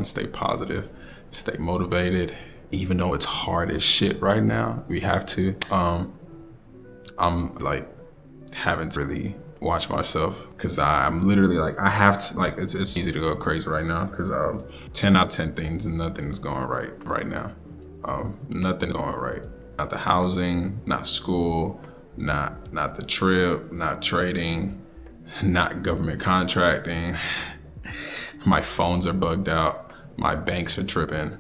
Stay positive, stay motivated, even though it's hard as shit right now. We have to. I'm like having to really watch myself because I'm literally like I have to like it's easy to go crazy right now because 10 out of 10 things, nothing's going right now. Nothing going right. Not the housing, not school, not the trip, not trading, not government contracting. My phones are bugged out. My banks are tripping.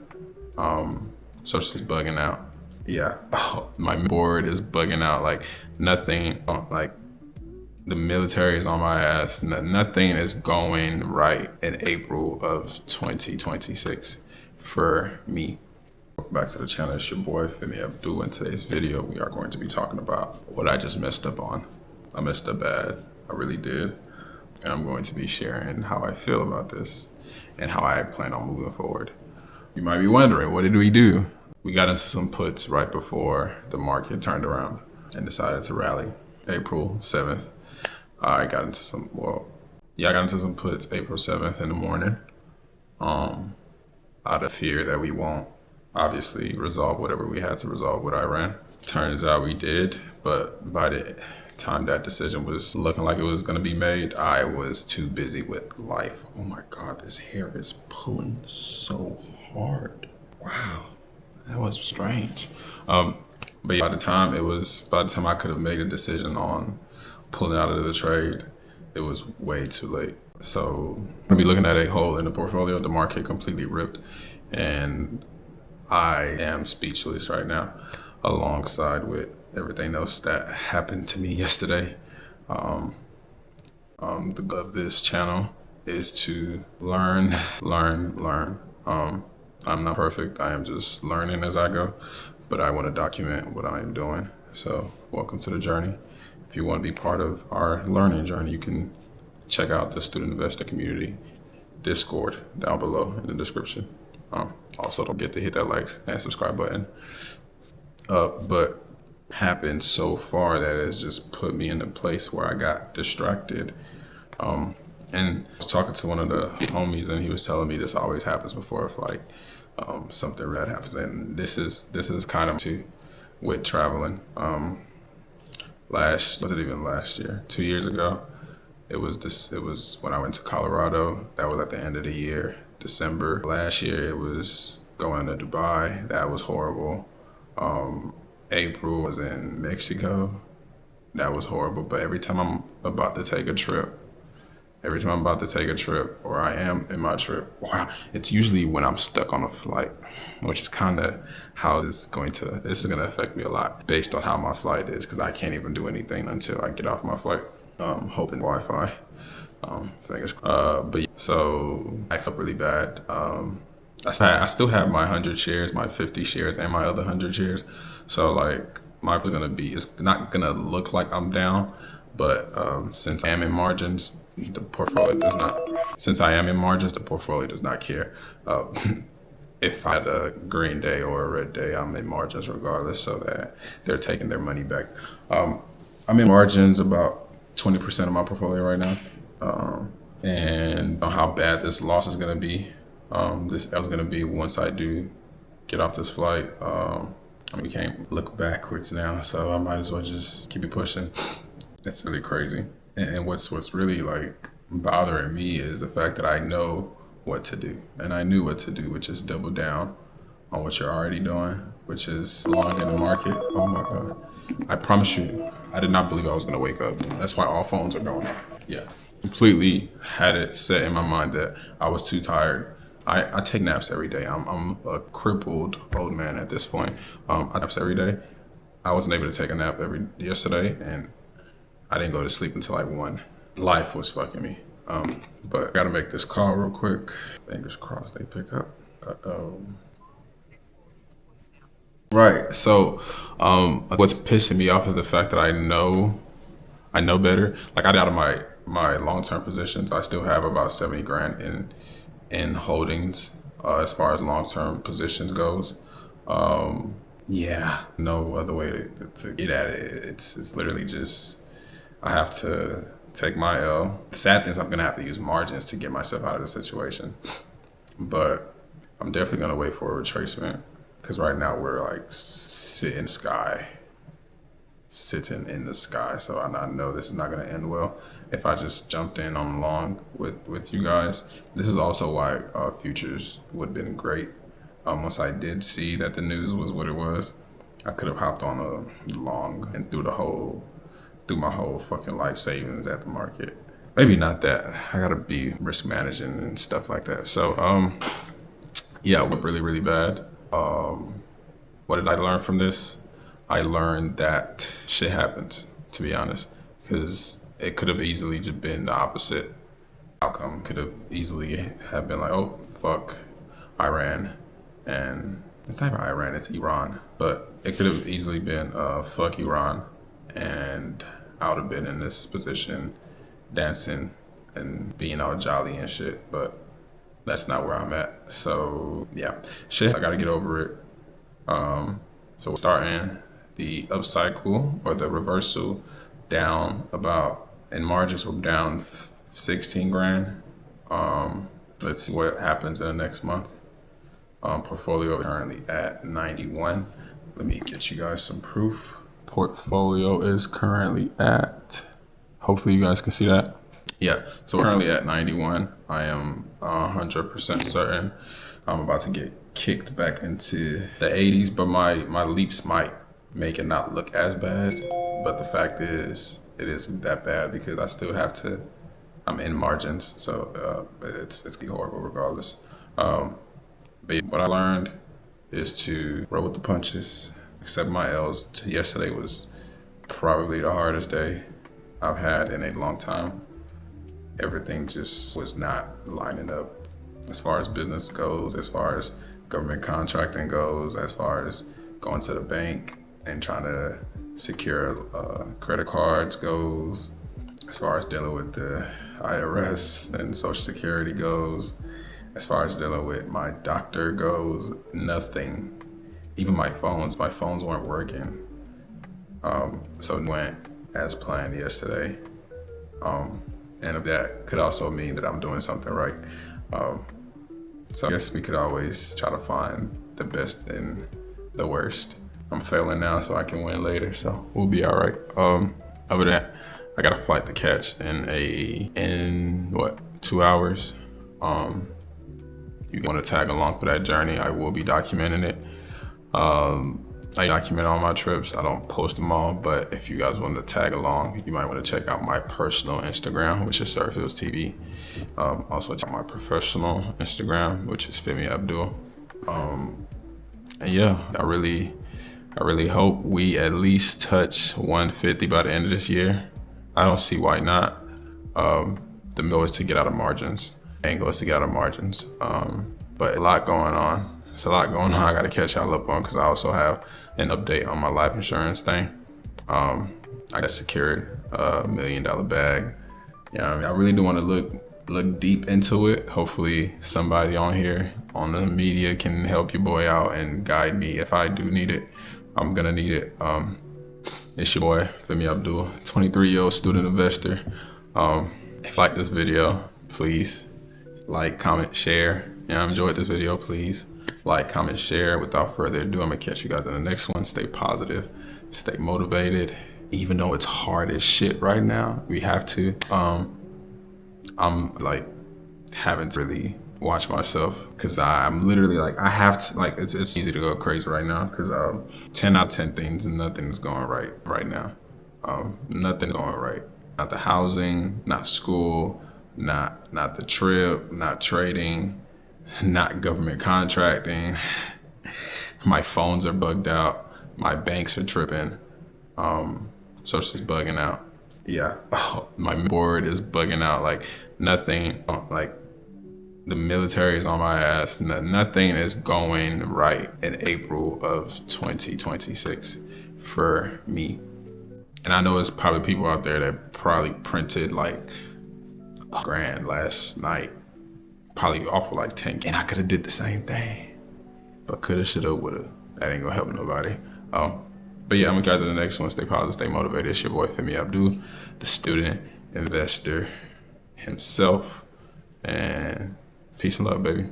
Social is bugging out. Yeah. Oh, my board is bugging out. Like nothing. Like the military is on my ass. Nothing is going right in April of 2026 for me. Welcome back to the channel. It's your boy Femi Abdul. In today's video, we are going to be talking about what I just messed up on. I messed up bad. I really did. And I'm going to be sharing how I feel about this and how I plan on moving forward. You might be wondering, what did we do? We got into some puts right before the market turned around and decided to rally. April 7th, I got into some puts April 7th in the morning. Out of fear that we won't obviously resolve whatever we had to resolve with Iran. Turns out we did, but by the time that decision was looking like it was going to be made, I was too busy with life. Oh my God, this hair is pulling so hard. Wow, that was strange. But yeah, by the time I could have made a decision on pulling out of the trade, it was way too late. So I'm gonna be looking at a hole in the portfolio. The market completely ripped, and I am speechless right now, alongside with everything else that happened to me yesterday. The goal of this channel is to learn. I'm not perfect. I am just learning as I go, but I want to document what I am doing. So welcome to the journey. If you want to be part of our learning journey, you can check out the Student Investor Community Discord down below in the description. Also, don't forget to hit that like and subscribe button. But happened so far that it's just put me in a place where I got distracted. And I was talking to one of the homies, and he was telling me this always happens before if like something bad happens. And this is kind of too with traveling. Was it even last year? 2 years ago. It was when I went to Colorado. That was at the end of the year, December. Last year it was going to Dubai. That was horrible. April was in Mexico. That was horrible. But every time I'm about to take a trip, or I am in my trip, it's usually when I'm stuck on a flight, which is kind of how this is going to affect me a lot based on how my flight is, because I can't even do anything until I get off my flight. Hoping Wi-Fi. Fingers. But yeah, so I felt really bad. I still have my 100 shares, my 50 shares, and my other 100 shares. So like it's not gonna look like I'm down, but since I am in margins, the portfolio does not care. If I had a green day or a red day, I'm in margins regardless, so that they're taking their money back. I'm in margins about 20% of my portfolio right now. And how bad this loss is gonna be. This L is gonna be once I do get off this flight. We can't look backwards now, so I might as well just keep it pushing. It's really crazy. And what's really like bothering me is the fact that I know what to do. And I knew what to do, which is double down on what you're already doing, which is long in the market. Oh my God. I promise you, I did not believe I was gonna wake up. That's why all phones are going off. Yeah. Completely had it set in my mind that I was too tired. I take naps every day. I'm a crippled old man at this point. I naps every day. I wasn't able to take a nap yesterday, and I didn't go to sleep until like 1. Life was fucking me. But I gotta make this call real quick. Fingers crossed they pick up. Right. So, what's pissing me off is the fact that I know better. Like I got out of my long-term positions. I still have about 70 grand in holdings as far as long-term positions goes. Yeah, no other way to get at it. It's literally just I have to take my L. Sad thing is I'm gonna have to use margins to get myself out of the situation. but I'm definitely gonna wait for a retracement because right now we're like sitting in the sky. So I know this is not gonna end well. If I just jumped in on the long with you guys, this is also why futures would have been great. Once I did see that the news was what it was, I could have hopped on a long and threw my whole fucking life savings at the market. Maybe not that. I gotta be risk managing and stuff like that. So yeah, it went really, really bad. What did I learn from this? I learned that shit happens, to be honest, because it could have easily just been the opposite outcome. Could have easily have been like, oh, fuck Iran. And it's not even Iran, it's Iran. But it could have easily been, fuck Iran. And I would have been in this position dancing and being all jolly and shit. But that's not where I'm at. So yeah, shit, I gotta get over it. So we're starting the upcycle or the reversal down about, in margins we're down 16 grand. Let's see what happens in the next month. Portfolio currently at 91. Let me get you guys some proof. Portfolio is currently at, hopefully you guys can see that. Yeah, so we're currently at 91. I am 100% certain I'm about to get kicked back into the 80s, but my leaps might make it not look as bad. But the fact is, it isn't that bad because I still have to, I'm in margins, so it's gonna be horrible regardless. But what I learned is to roll with the punches, accept my L's. Yesterday was probably the hardest day I've had in a long time. Everything just was not lining up as far as business goes, as far as government contracting goes, as far as going to the bank and trying to secure credit cards goes, as far as dealing with the IRS and Social Security goes, as far as dealing with my doctor goes, nothing. Even my phones weren't working. So it went as planned yesterday. And that could also mean that I'm doing something right. So I guess we could always try to find the best in the worst. I'm failing now so I can win later, so we'll be all right. Other than that, I got a flight to catch in 2 hours. You want to tag along for that journey, I will be documenting it. I document all my trips. I don't post them all, but if you guys want to tag along, you might want to check out my personal Instagram, which is Surfields TV. Also check out my professional Instagram, which is Femi Abdul. And yeah, I really hope we at least touch 150 by the end of this year. I don't see why not. The goal is to get out of margins. Main goal is to get out of margins. But a lot going on. It's a lot going on I gotta catch y'all up on because I also have an update on my life insurance thing. I got secured a $1 million bag. Yeah, I really do want to look deep into it. Hopefully somebody on here on the media can help your boy out and guide me. If I do need it, I'm gonna need it. It's your boy, Femi Abdul, 23-year-old student investor. If you like this video, please like, comment, share. Yeah, enjoyed this video, please like, comment, share. Without further ado, I'm gonna catch you guys in the next one. Stay positive, stay motivated. Even though it's hard as shit right now, we have to. I'm like having to really watch myself because I'm literally like, I have to, like, it's easy to go crazy right now because 10 out of 10 things, nothing's going right now. Nothing going right. Not the housing, not school, not the trip, not trading, not government contracting. My phones are bugged out. My banks are tripping. Social's bugging out. Yeah, my board is bugging out. Like nothing, like the military is on my ass. Nothing is going right in April of 2026 for me. And I know there's probably people out there that probably printed like $1,000 last night, probably off of like 10. And I could have did the same thing, but coulda, shoulda, woulda. That ain't gonna help nobody. But yeah, I'm gonna guys in the next one. Stay positive, stay motivated. It's your boy Femi Abdul, the student investor himself. And peace and love, baby.